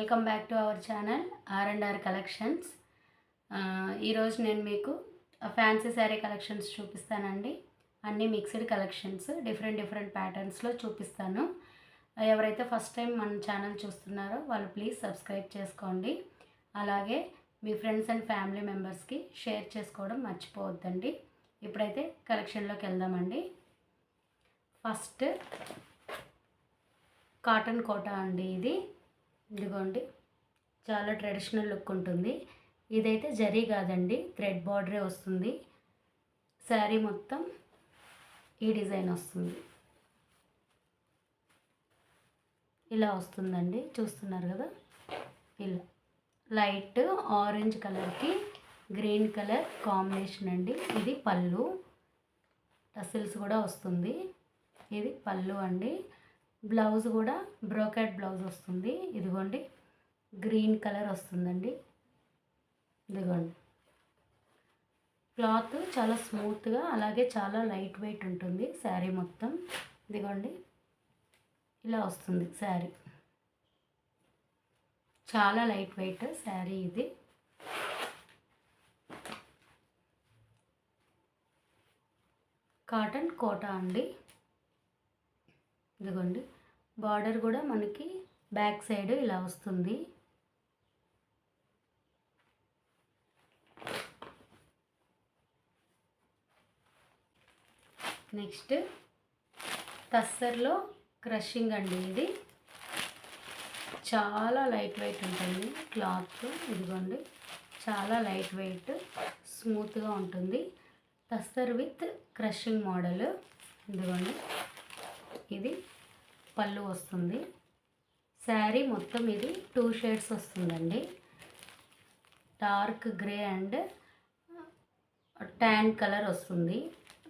Welcome back to our channel R&R collections. ఈరోజు నేను మీకు ఫ్యాన్సీ శారీ కలెక్షన్స్ చూపిస్తానండి. అన్నీ మిక్స్డ్ కలెక్షన్స్, డిఫరెంట్ ప్యాటర్న్స్లో చూపిస్తాను. ఎవరైతే ఫస్ట్ టైం మన ఛానల్ చూస్తున్నారో వాళ్ళు ప్లీజ్ సబ్స్క్రైబ్ చేసుకోండి. అలాగే మీ ఫ్రెండ్స్ అండ్ ఫ్యామిలీ మెంబర్స్కి షేర్ చేసుకోవడం మర్చిపోవద్దండి. ఇప్పుడైతే కలెక్షన్లోకి వెళ్దామండి. ఫస్ట్ కాటన్ కోటా అండి. ఇదిగోండి, చాలా ట్రెడిషనల్ లుక్ ఉంటుంది. ఇదైతే జరీ కాదండి, థ్రెడ్ బార్డరే వస్తుంది. శారీ మొత్తం ఈ డిజైన్ వస్తుంది, ఇలా వస్తుందండి. చూస్తున్నారు కదా, ఇలా లైట్ ఆరెంజ్ కలర్కి గ్రీన్ కలర్ కాంబినేషన్ అండి. ఇది పళ్ళు, టసిల్స్ కూడా వస్తుంది. ఇది పళ్ళు అండి. బ్లౌజ్ కూడా బ్రోకెట్ బ్లౌజ్ వస్తుంది. ఇదిగోండి, గ్రీన్ కలర్ వస్తుందండి. ఇదిగోండి, క్లాత్ చాలా స్మూత్గా అలాగే చాలా లైట్ వెయిట్ ఉంటుంది శారీ మొత్తం. ఇదిగోండి, ఇలా వస్తుంది శారీ, చాలా లైట్ వెయిట్ శారీ. ఇది కాటన్ కోటా అండి. ఇదిగోండి, బార్డర్ కూడా మనకి బ్యాక్ సైడ్ ఇలా వస్తుంది. నెక్స్ట్ టస్సర్లో క్రషింగ్ అండి. ఇది చాలా లైట్ వెయిట్ ఉంటుంది క్లాత్. ఇదిగోండి, చాలా లైట్ వెయిట్, స్మూత్గా ఉంటుంది. Tussar with crushing model. ఇదిగోండి, ఇది పళ్ళు వస్తుంది. శారీ మొత్తం ఇది 2 షేడ్స్ వస్తుందండి. Dark grey and tan colour వస్తుంది,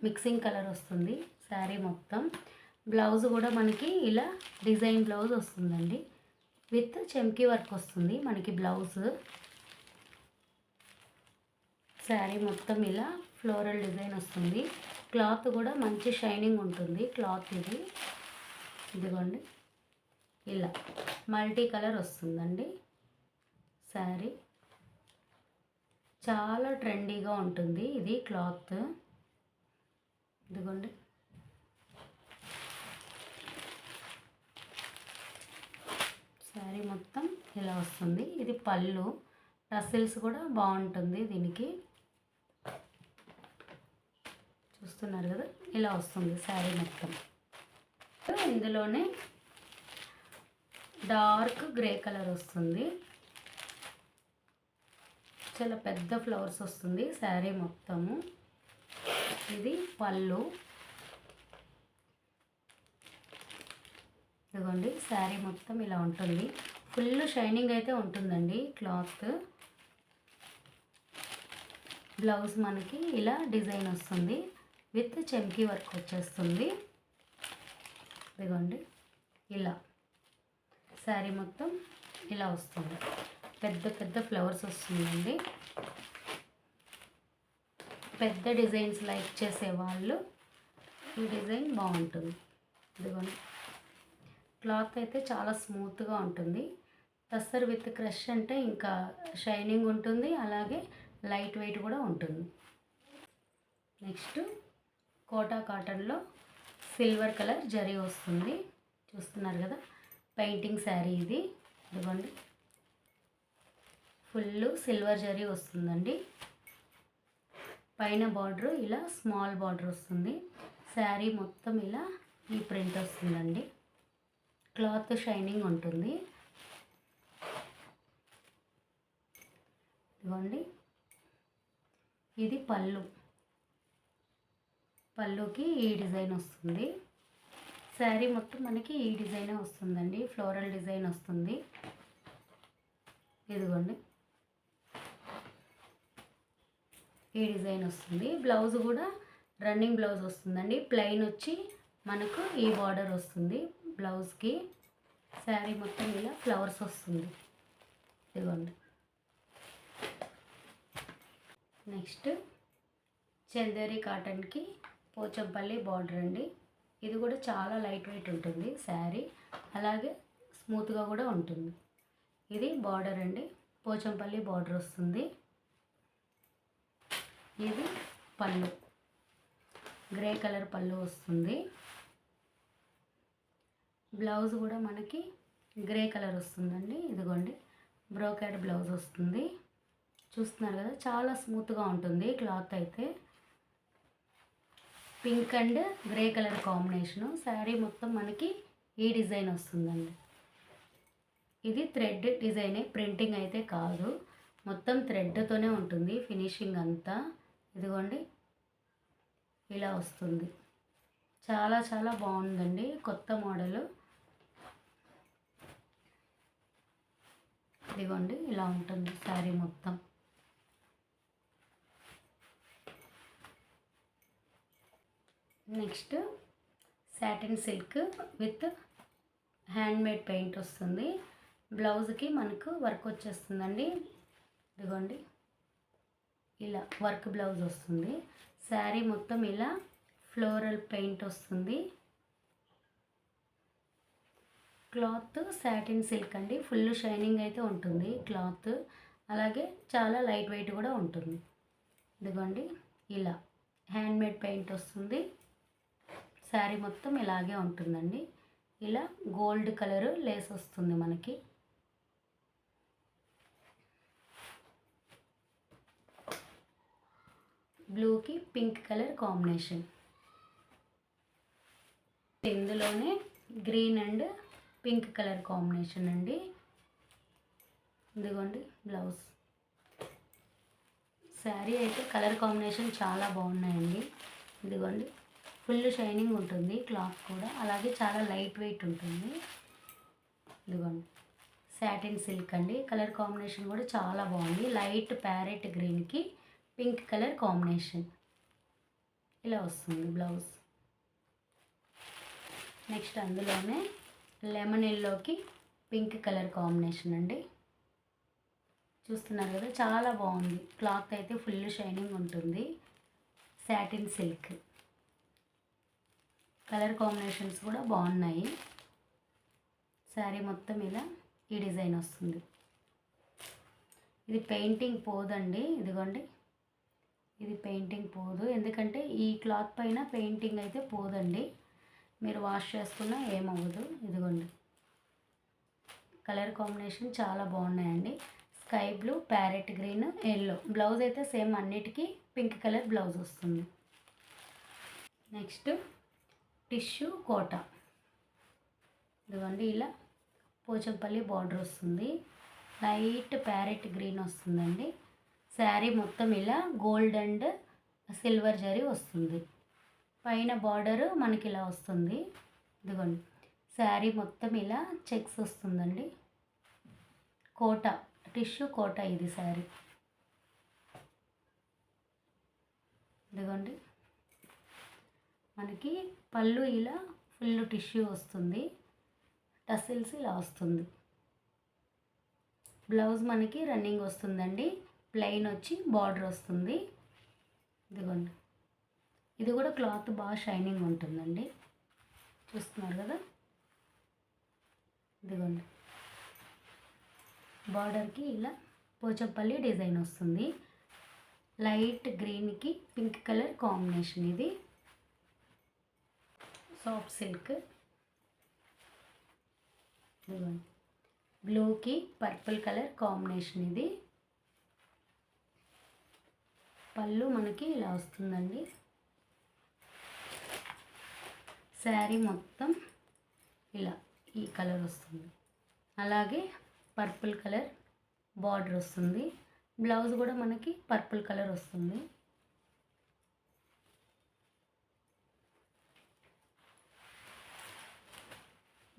మిక్సింగ్ కలర్ వస్తుంది శారీ మొత్తం. బ్లౌజ్ కూడా మనకి ఇలా డిజైన్ బ్లౌజ్ వస్తుందండి, విత్ చెమ్కీ వర్క్ వస్తుంది మనకి బ్లౌజ్. శారీ మొత్తం ఇలా ఫ్లోరల్ డిజైన్ వస్తుంది. క్లాత్ కూడా మంచి షైనింగ్ ఉంటుంది క్లాత్ ఇది. ఇదిగోండి, ఇలా మల్టీ కలర్ వస్తుందండి శారీ. చాలా ట్రెండీగా ఉంటుంది ఇది క్లాత్. ఇదిగోండి, శారీ మొత్తం ఇలా వస్తుంది. ఇది పళ్ళు, టసిల్స్ కూడా బాగుంటుంది దీనికి. చూస్తున్నారు కదా, ఇలా వస్తుంది శారీ మొత్తం. ఇందులోనే డార్క్ గ్రే కలర్ వస్తుంది. చాలా పెద్ద ఫ్లవర్స్ వస్తుంది శారీ మొత్తము. ఇది పళ్ళు. ఇదిగోండి, శారీ మొత్తం ఇలా ఉంటుంది. ఫుల్ షైనింగ్ అయితే ఉంటుందండి క్లాత్. బ్లౌజ్ మనకి ఇలా డిజైన్ వస్తుంది, విత్ చెమ్కీ వర్క్ వచ్చేస్తుంది. ఇదిగోండి, ఇలా శారీ మొత్తం ఇలా వస్తుంది. పెద్ద ఫ్లవర్స్ వస్తుందండి. పెద్ద డిజైన్స్ లైక్ చేసేవాళ్ళు ఈ డిజైన్ బాగుంటుంది. ఇదిగోండి, క్లాత్ అయితే చాలా స్మూత్గా ఉంటుంది. టస్సర్ విత్ క్రష్ అంటే ఇంకా షైనింగ్ ఉంటుంది, అలాగే లైట్ వెయిట్ కూడా ఉంటుంది. నెక్స్ట్ కోటా కాటన్లో సిల్వర్ కలర్ జరీ వస్తుంది. చూస్తున్నారు కదా, పెయింటింగ్ శారీ ఇది. ఇదిగోండి, ఫుల్ సిల్వర్ జరీ వస్తుందండి. పైన బార్డర్ ఇలా స్మాల్ బార్డర్ వస్తుంది. శారీ మొత్తం ఇలా ఈ ప్రింట్ వస్తుందండి. క్లాత్ షైనింగ్ ఉంటుంది. ఇదిగోండి, ఇది పళ్ళు. పళ్ళుకి ఈ డిజైన్ వస్తుంది. శారీ మొత్తం మనకి ఈ డిజైనే వస్తుందండి, ఫ్లోరల్ డిజైన్ వస్తుంది. ఇదిగోండి, ఈ డిజైన్ వస్తుంది. బ్లౌజ్ కూడా రన్నింగ్ బ్లౌజ్ వస్తుందండి. ప్లెయిన్ వచ్చి మనకు ఈ బార్డర్ వస్తుంది బ్లౌజ్కి. శారీ మొత్తం ఇలా ఫ్లవర్స్ వస్తుంది. ఇదిగోండి, నెక్స్ట్ చందేరి కాటన్కి పోచంపల్లి బార్డర్ అండి. ఇది కూడా చాలా లైట్ వెయిట్ ఉంటుంది శారీ, అలాగే స్మూత్గా కూడా ఉంటుంది. ఇది బార్డర్ అండి, పోచంపల్లి బార్డర్ వస్తుంది. ఇది పళ్ళు, గ్రే కలర్ పళ్ళు వస్తుంది. బ్లౌజ్ కూడా మనకి గ్రే కలర్ వస్తుందండి. ఇదిగోండి బ్రోకెడ్ బ్లౌజ్ వస్తుంది. చూస్తున్నారు కదా, చాలా స్మూత్గా ఉంటుంది క్లాత్ అయితే. Pink and grey colour combination. Sari మొత్తం మనకి ఈ డిజైన్ వస్తుందండి. ఇది థ్రెడ్ డిజైనే, ప్రింటింగ్ అయితే కాదు, మొత్తం థ్రెడ్తోనే ఉంటుంది ఫినిషింగ్ అంతా. ఇదిగోండి ఇలా వస్తుంది. చాలా చాలా బాగుందండి, కొత్త మోడలు. ఇదిగోండి ఇలా ఉంటుంది శారీ మొత్తం. Next satin silk with handmade paint వస్తుంది. బ్లౌజ్కి మనకు వర్క్ వచ్చేస్తుందండి. ఇదిగోండి ఇలా వర్క్ బ్లౌజ్ వస్తుంది. శారీ మొత్తం ఇలా ఫ్లోరల్ పెయింట్ వస్తుంది. క్లాత్ సాటిన్ సిల్క్ అండి, ఫుల్ షైనింగ్ అయితే ఉంటుంది క్లాత్. అలాగే చాలా లైట్ వెయిట్ కూడా ఉంటుంది. ఇదిగోండి ఇలా హ్యాండ్మేడ్ పెయింట్ వస్తుంది. శారీ మొత్తం ఇలాగే ఉంటుందండి. ఇలా గోల్డ్ కలరు లేస్ వస్తుంది మనకి. బ్లూకి పింక్ కలర్ కాంబినేషన్. ఇందులోనే green and pink colour combination అండి. ఇదిగోండి బ్లౌజ్. శారీ అయితే కలర్ కాంబినేషన్ చాలా బాగున్నాయండి. ఇదిగోండి ఫుల్ షైనింగ్ ఉంటుంది క్లాత్ కూడా, అలాగే చాలా లైట్ వెయిట్ ఉంటుంది. ఇదిగోండి సాటిన్ సిల్క్ అండి, కలర్ కాంబినేషన్ కూడా చాలా బాగుంది. లైట్ ప్యారెట్ గ్రీన్కి పింక్ కలర్ కాంబినేషన్ ఇలా వస్తుంది బ్లౌజ్. నెక్స్ట్ అందులోనే లెమన్ ఎల్లోకి పింక్ కలర్ కాంబినేషన్ అండి. చూస్తున్నారు కదా, చాలా బాగుంది క్లాత్ అయితే, ఫుల్ షైనింగ్ ఉంటుంది. సాటిన్ సిల్క్ కలర్ కాంబినేషన్స్ కూడా బాగున్నాయి. శారీ మొత్తం ఇలా ఈ డిజైన్ వస్తుంది. ఇది పెయింటింగ్ పోదండి. ఇదిగోండి ఇది పెయింటింగ్ పోదు, ఎందుకంటే ఈ క్లాత్ పైన పెయింటింగ్ అయితే పోదండి. మీరు వాష్ చేసుకున్నా ఏమవ్వదు. ఇదిగోండి కలర్ కాంబినేషన్ చాలా బాగున్నాయండి. Sky blue, parrot green, yellow. Blouse అయితే సేమ్ అన్నిటికీ పింక్ కలర్ బ్లౌజ్ వస్తుంది. నెక్స్ట్ టిష్యూ కోట. ఇదిగోండి ఇలా పోచంపల్లి బార్డర్ వస్తుంది. లైట్ ప్యారెట్ గ్రీన్ వస్తుందండి. శారీ మొత్తం ఇలా గోల్డ్ అండ్ సిల్వర్ జరీ వస్తుంది. పైన బార్డరు మనకి ఇలా వస్తుంది. ఇదిగోండి శారీ మొత్తం ఇలా చెక్స్ వస్తుందండి. కోట, టిష్యూ కోట ఇది శారీ. ఇదిగోండి మనకి పళ్ళు ఇలా ఫుల్ టిష్యూ వస్తుంది. టసిల్స్ ఇలా వస్తుంది. బ్లౌజ్ మనకి రన్నింగ్ వస్తుందండి. ప్లెయిన్ వచ్చి బార్డర్ వస్తుంది. ఇదిగోండి ఇది కూడా క్లాత్ బాగా షైనింగ్ ఉంటుందండి. చూస్తున్నారు కదా, ఇదిగోండి బార్డర్కి ఇలా పోచంపల్లి డిజైన్ వస్తుంది. లైట్ గ్రీన్కి పింక్ కలర్ కాంబినేషన్. ఇది సాఫ్ట్ సిల్క్. ఇదిగోండి బ్లూకి పర్పుల్ కలర్ కాంబినేషన్. ఇది పళ్ళు మనకి ఇలా వస్తుందండి. శారీ మొత్తం ఇలా ఈ కలర్ వస్తుంది. అలాగే పర్పుల్ కలర్ బార్డర్ వస్తుంది. బ్లౌజ్ కూడా మనకి పర్పుల్ కలర్ వస్తుంది.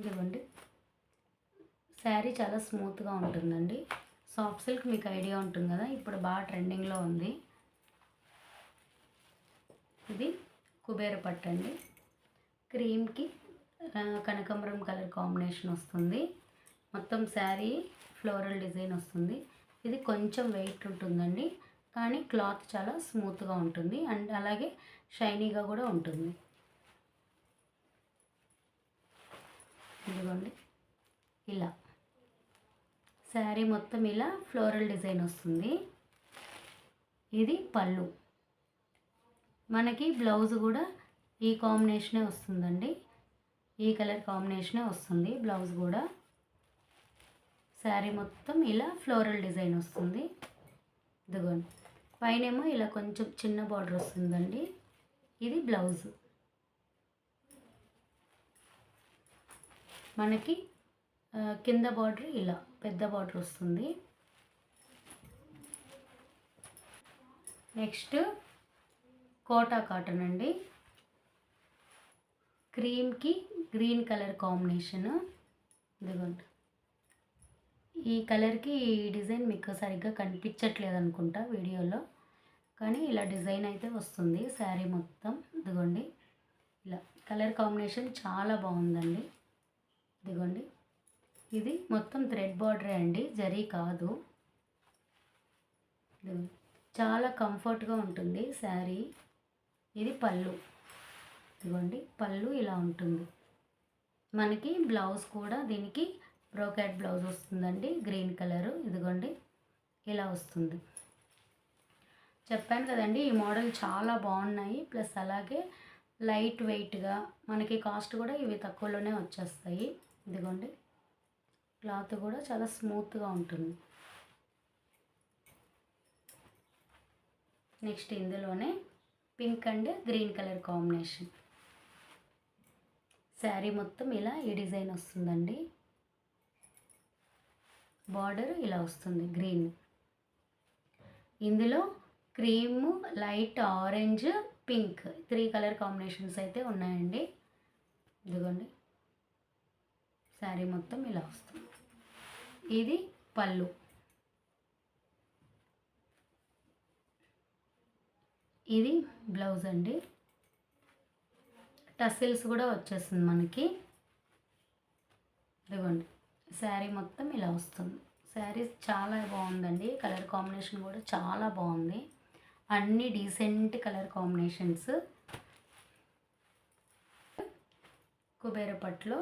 ఇదిగోండి శారీ చాలా స్మూత్గా ఉంటుందండి. సాఫ్ట్ సిల్క్ మీకు ఐడియా ఉంటుంది కదా, ఇప్పుడు బాగా ట్రెండింగ్లో ఉంది. ఇది కుబేర పట్టు అండి. క్రీమ్కి కనకాంబరం కలర్ కాంబినేషన్ వస్తుంది. మొత్తం శారీ ఫ్లోరల్ డిజైన్ వస్తుంది. ఇది కొంచెం వెయిట్ ఉంటుందండి, కానీ క్లాత్ చాలా స్మూత్గా ఉంటుంది అండ్ అలాగే షైనీగా కూడా ఉంటుంది. ఇదిగోండి ఇలా శారీ మొత్తం ఇలా ఫ్లోరల్ డిజైన్ వస్తుంది. ఇది పళ్ళు. మనకి బ్లౌజ్ కూడా ఈ కాంబినేషనే వస్తుందండి. ఈ కలర్ కాంబినేషనే వస్తుంది బ్లౌజ్ కూడా. శారీ మొత్తం ఇలా ఫ్లోరల్ డిజైన్ వస్తుంది. ఇదిగోండి, పైనేమో ఇలా కొంచెం చిన్న బార్డర్ వస్తుందండి. ఇది బ్లౌజ్. మనకి కింద బార్డర్ ఇలా పెద్ద బార్డర్ వస్తుంది. నెక్స్ట్ కోటా కాటన్ అండి. క్రీమ్కి గ్రీన్ కలర్ కాంబినేషన్. ఇదిగోండి, ఈ కలర్కి ఈ డిజైన్ మీకు సరిగ్గా కనిపించట్లేదు అనుకుంటా వీడియోలో, కానీ ఇలా డిజైన్ అయితే వస్తుంది శారీ మొత్తం. ఇదిగోండి, ఇలా కలర్ కాంబినేషన్ చాలా బాగుందండి. ఇదిగోండి, ఇది మొత్తం థ్రెడ్ బార్డరే అండి, జరీ కాదు. చాలా కంఫర్ట్గా ఉంటుంది శారీ. ఇది పళ్ళు. ఇదిగోండి, పళ్ళు ఇలా ఉంటుంది. మనకి బ్లౌజ్ కూడా దీనికి బ్రోకెట్ బ్లౌజ్ వస్తుందండి, గ్రీన్ కలరు. ఇదిగోండి, ఇలా వస్తుంది. చెప్పాను కదండి, ఈ మోడల్ చాలా బాగున్నాయి. ప్లస్ అలాగే లైట్ వెయిట్గా, మనకి కాస్ట్ కూడా ఇవి తక్కువలోనే వచ్చేస్తాయి. ఇదిగోండి, క్లాత్ కూడా చాలా స్మూత్గా ఉంటుంది. నెక్స్ట్ ఇందులోనే pink and green colour combination. Sari మొత్తం ఇలా ఈ డిజైన్ వస్తుందండి. బార్డర్ ఇలా వస్తుంది గ్రీన్. ఇందులో cream, light orange, pink 3 colour combinations అయితే ఉన్నాయండి. ఇదిగోండి, శారీ మొత్తం ఇలా వస్తుంది. ఇది పళ్ళు. ఇది బ్లౌజ్ అండి. టసిల్స్ కూడా వచ్చేస్తుంది మనకి. ఇదిగోండి, శారీ మొత్తం ఇలా వస్తుంది. శారీ చాలా బాగుందండి. కలర్ కాంబినేషన్ కూడా చాలా బాగుంది. అన్ని డీసెంట్ కలర్ కాంబినేషన్స్. కుబేర పట్టులో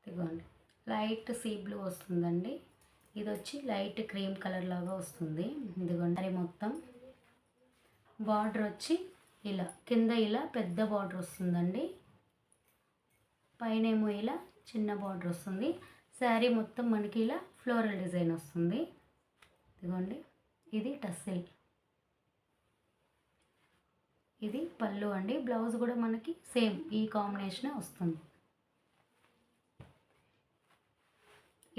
ఇదిగోండి, లైట్ సీ బ్లూ వస్తుందండి. ఇది వచ్చి లైట్ క్రీమ్ కలర్ లాగా వస్తుంది. ఇదిగోండి, శారీ మొత్తం బార్డర్ వచ్చి ఇలా కింద ఇలా పెద్ద బార్డర్ వస్తుందండి, పైనేమో ఇలా చిన్న బార్డర్ వస్తుంది. శారీ మొత్తం మనకి ఇలా ఫ్లోరల్ డిజైన్ వస్తుంది. ఇదిగోండి, ఇది టస్సిల్. ఇది పళ్ళు అండి. బ్లౌజ్ కూడా మనకి సేమ్ ఈ కాంబినేషనే వస్తుంది.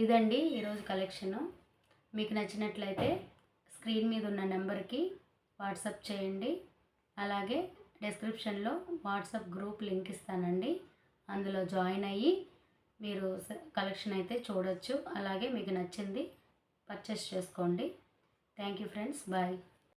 ఇదండి ఈరోజు కలెక్షను. మీకు నచ్చినట్లయితే స్క్రీన్ మీద ఉన్న నెంబర్కి వాట్సాప్ చేయండి. అలాగే డిస్క్రిప్షన్లో వాట్సాప్ గ్రూప్ లింక్ ఇస్తానండి, అందులో జాయిన్ అయ్యి మీరు కలెక్షన్ అయితే చూడొచ్చు. అలాగే మీకు నచ్చింది పర్చేస్ చేసుకోండి. Thank you friends, bye.